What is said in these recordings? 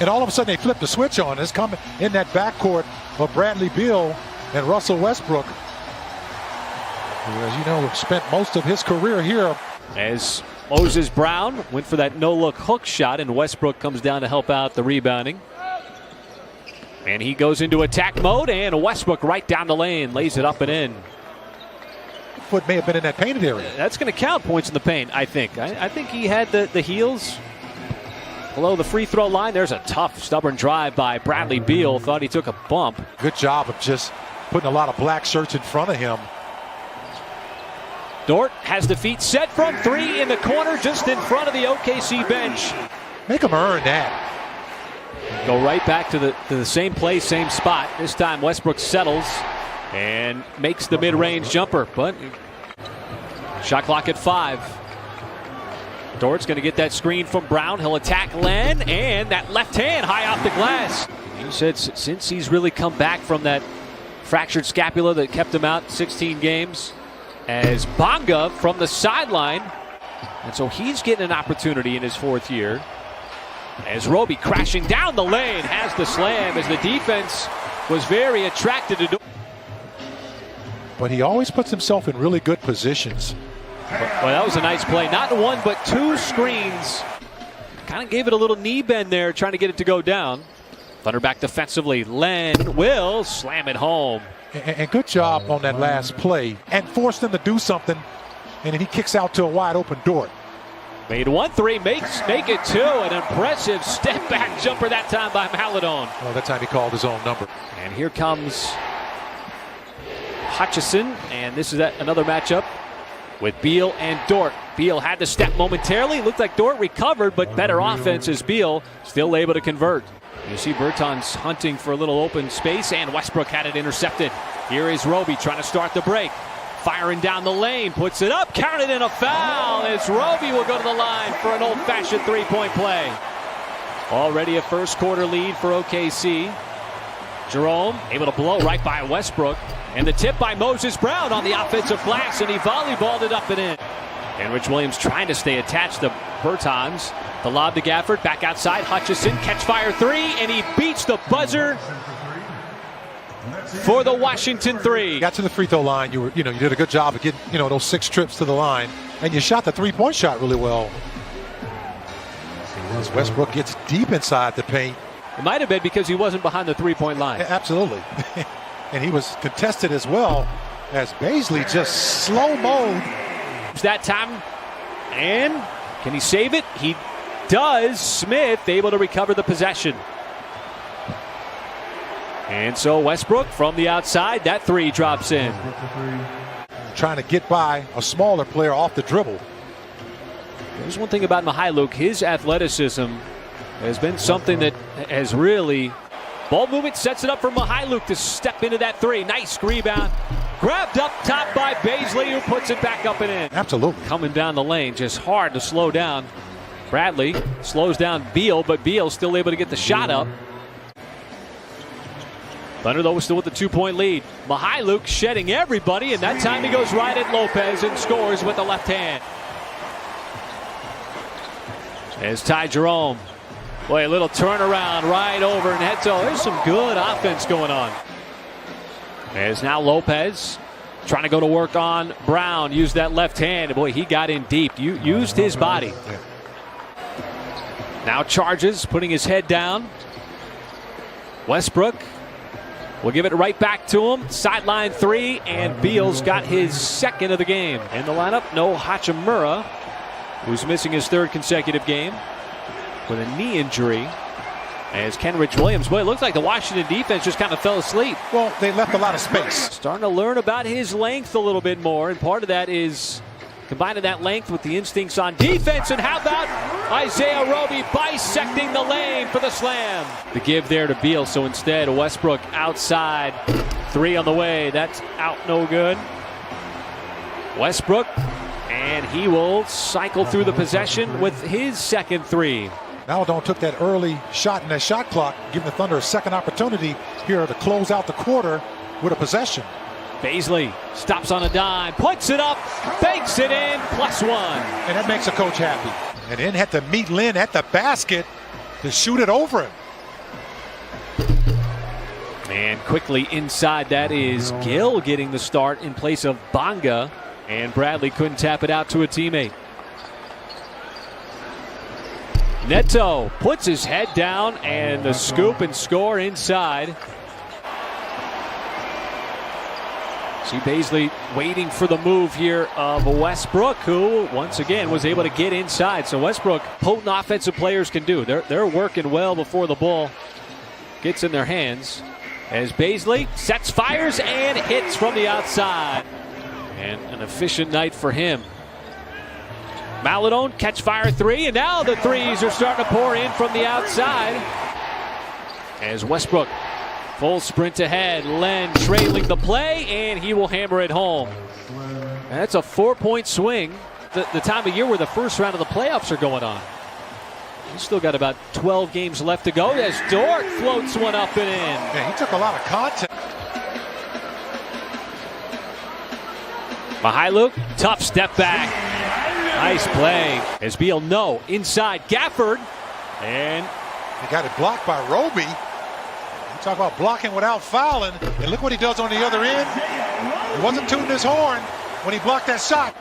And all of a sudden they flip the switch on. It's coming in that backcourt of Bradley Beal and Russell Westbrook, who, as you know, spent most of his career here. As Moses Brown went for that no-look hook shot, and Westbrook comes down to help out the rebounding. And he goes into attack mode, and Westbrook right down the lane, lays it up and in. Foot may have been in that painted area. That's going to count points in the paint, I think. I think he had the heels below the free throw line. There's a tough, stubborn drive by Bradley Beal. Thought he took a bump. Good job of just putting a lot of black shirts in front of him. Dort has the feet set from three in the corner, just in front of the OKC bench. Make him earn that. Go right back to the same place, same spot. This time Westbrook settles and makes the mid-range jumper, but shot clock at 5. Dort's going to get that screen from Brown. He'll attack Len, and that left hand high off the glass. He said since he's really come back from that fractured scapula that kept him out 16 games, as Bonga from the sideline, and so he's getting an opportunity in his 4th year. As Roby crashing down the lane has the slam, as the defense was very attracted to. But he always puts himself in really good positions. Well, that was a nice play. Not one, but 2 screens. Kind of gave it a little knee bend there, trying to get it to go down. Thunder back defensively. Len will slam it home. And good job on that last play, and forced them to do something. And then he kicks out to a wide open Dort. Made 1-3, make it 2. An impressive step back jumper that time by Maledon. Well, that time he called his own number. And here comes Hutchison, and this is another matchup with Beal and Dort. Beal had to step momentarily. Looked like Dort recovered, but better offense as Beal still able to convert. You see Bertans hunting for a little open space, and Westbrook had it intercepted. Here is Roby trying to start the break. Firing down the lane, puts it up, counted in a foul as Roby will go to the line for an old-fashioned 3-point play. Already a first quarter lead for OKC. Jerome able to blow right by Westbrook, and the tip by Moses Brown on the offensive glass, and he volleyballed it up and in. And Rich Williams trying to stay attached to Bertans. The lob to Gafford, back outside, Hutchison, catch fire 3, and he beats the buzzer for the Washington 3. Got to the free throw line. You did a good job of getting, those 6 trips to the line, and you shot the 3-point shot really well. As Westbrook gets deep inside the paint. It might have been because he wasn't behind the 3-point line. Absolutely. And he was contested as well, as Bazley just slow-moed. That time, and can he save it? He does. Smith able to recover the possession. And so Westbrook from the outside, that 3 drops in. Trying to get by a smaller player off the dribble. There's one thing about Mykhailiuk, his athleticism has been something that has really. Ball movement sets it up for Mykhailiuk to step into that 3. Nice rebound. Grabbed up top by Bazley, who puts it back up and in. Absolutely. Coming down the lane, just hard to slow down. Bradley slows down Beal, but Beal still able to get the shot up. Thunder, though, was still with the 2-point lead. Mykhailiuk shedding everybody, and that time he goes right at Lopez and scores with the left hand. As Ty Jerome. Boy, a little turnaround right over Neto. There's some good offense going on. As now Lopez trying to go to work on Brown. Used that left hand. Boy, he got in deep. Used his body. Now charges, putting his head down. Westbrook will give it right back to him. Sideline 3, and Beal's got his 2nd of the game. In the lineup, no Hachimura, who's missing his 3rd consecutive game with a knee injury. As Kenrich Williams, boy, it looks like the Washington defense just kind of fell asleep. Well, they left a lot of space. Starting to learn about his length a little bit more, and part of that is combining that length with the instincts on defense. And how about Isaiah Roby bisecting the lane for the slam? The give there to Beal, so instead Westbrook outside. 3 on the way, that's out, no good. Westbrook, and he will cycle through the possession with his 2nd 3. Maledon took that early shot in that shot clock, giving the Thunder a 2nd opportunity here to close out the quarter with a possession. Bazley stops on a dime, puts it up, banks it in, +1. And that makes a coach happy. And then had to meet Lynn at the basket to shoot it over him. And quickly inside, that is Gill getting the start in place of Bonga. And Bradley couldn't tap it out to a teammate. Neto puts his head down and the scoop and score inside. See Bazley waiting for the move here of Westbrook, who once again was able to get inside. So Westbrook, potent offensive players can do. They're working well before the ball gets in their hands. As Bazley sets, fires, and hits from the outside. And an efficient night for him. Maladone, catch fire three, and now the threes are starting to pour in from the outside. As Westbrook, full sprint ahead, Len trailing the play, and he will hammer it home. And that's a 4-point swing. The time of year where the first round of the playoffs are going on. He's still got about 12 games left to go as Dort floats one up and in. Yeah, he took a lot of contact. Mykhailiuk, tough step back. Nice play. As Beal, no, inside Gafford. And he got it blocked by Roby. You talk about blocking without fouling. And look what he does on the other end. He wasn't tooting his horn when he blocked that shot.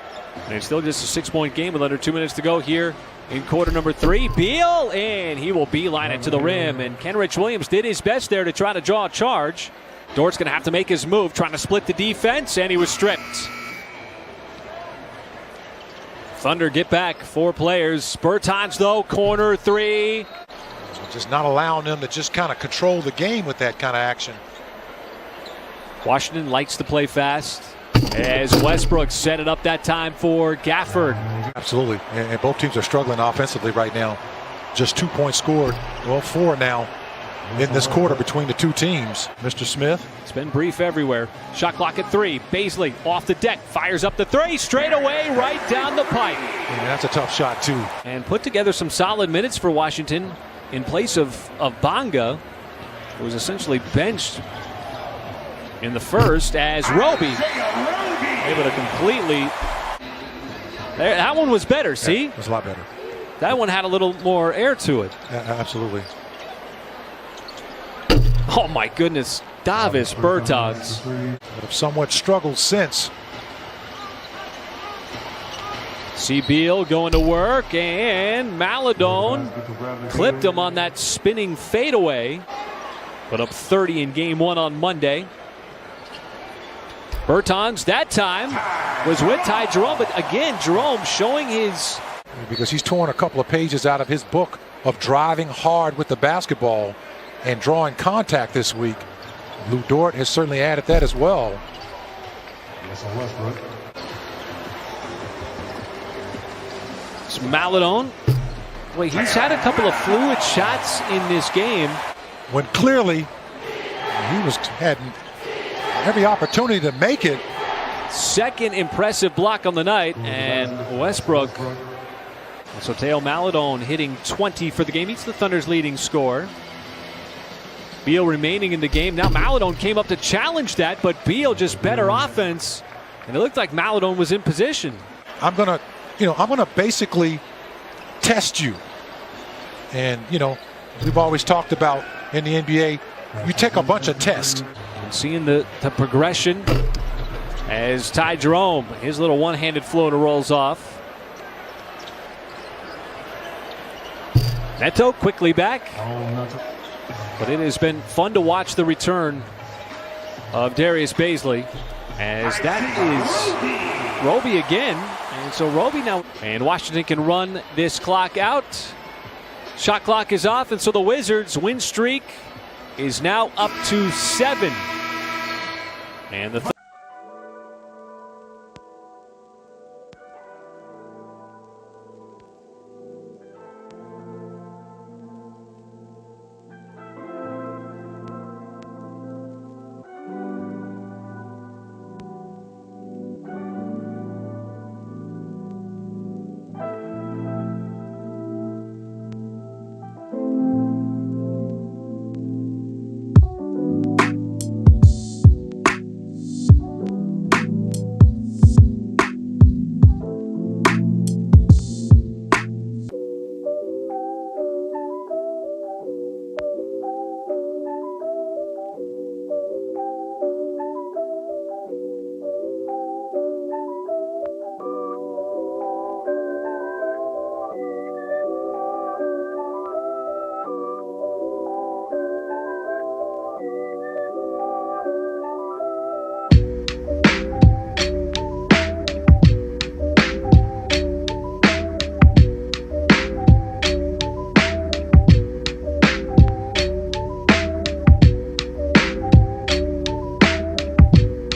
And it's still just a 6-point game with under 2 minutes to go here in quarter number 3. Beal, and he will beeline it to the rim. And Kenrich Williams did his best there to try to draw a charge. Dort's going to have to make his move, trying to split the defense, and he was stripped. Thunder get back 4 players. Bertans, though, corner 3. Just not allowing them to just kind of control the game with that kind of action. Washington likes to play fast as Westbrook set it up that time for Gafford. Absolutely. And both teams are struggling offensively right now. Just 2 points scored. Well, 4 now in this quarter between the two teams. Mr. Smith. It's been brief everywhere. Shot clock at 3. Bazley off the deck, fires up the 3, straight away, right down the pipe. And that's a tough shot, too. And put together some solid minutes for Washington in place of Bonga, who was essentially benched in the first, as Roby able to completely. That one was better, see? Yeah, it was a lot better. That one had a little more air to it. Absolutely. Oh my goodness, Davis Bertans. But have somewhat struggled since. See Beal going to work, and Maladone clipped him on that spinning fadeaway. Put up 30 in game 1 on Monday. Bertans that time was with Ty Jerome, but again, Jerome showing his. Because he's torn a couple of pages out of his book of driving hard with the basketball and drawing contact this week. Lou Dort has certainly added that as well. It's Maladone. Wait, he's had a couple of fluid shots in this game. When clearly he had every opportunity to make it. Second impressive block on the night, and Westbrook. So Theo Maladone hitting 20 for the game. He's the Thunder's leading scorer. Beal remaining in the game. Now Maladone came up to challenge that, but Beal just better offense. And it looked like Maladone was in position. I'm gonna basically test you. And we've always talked about in the NBA, you take a bunch of tests. And seeing the progression as Ty Jerome, his little one-handed floater rolls off. Neto quickly back. But it has been fun to watch the return of Darius Bazley, as that is Roby again. And so Roby now, and Washington can run this clock out. Shot clock is off, and so the Wizards' win streak is now up to 7. And the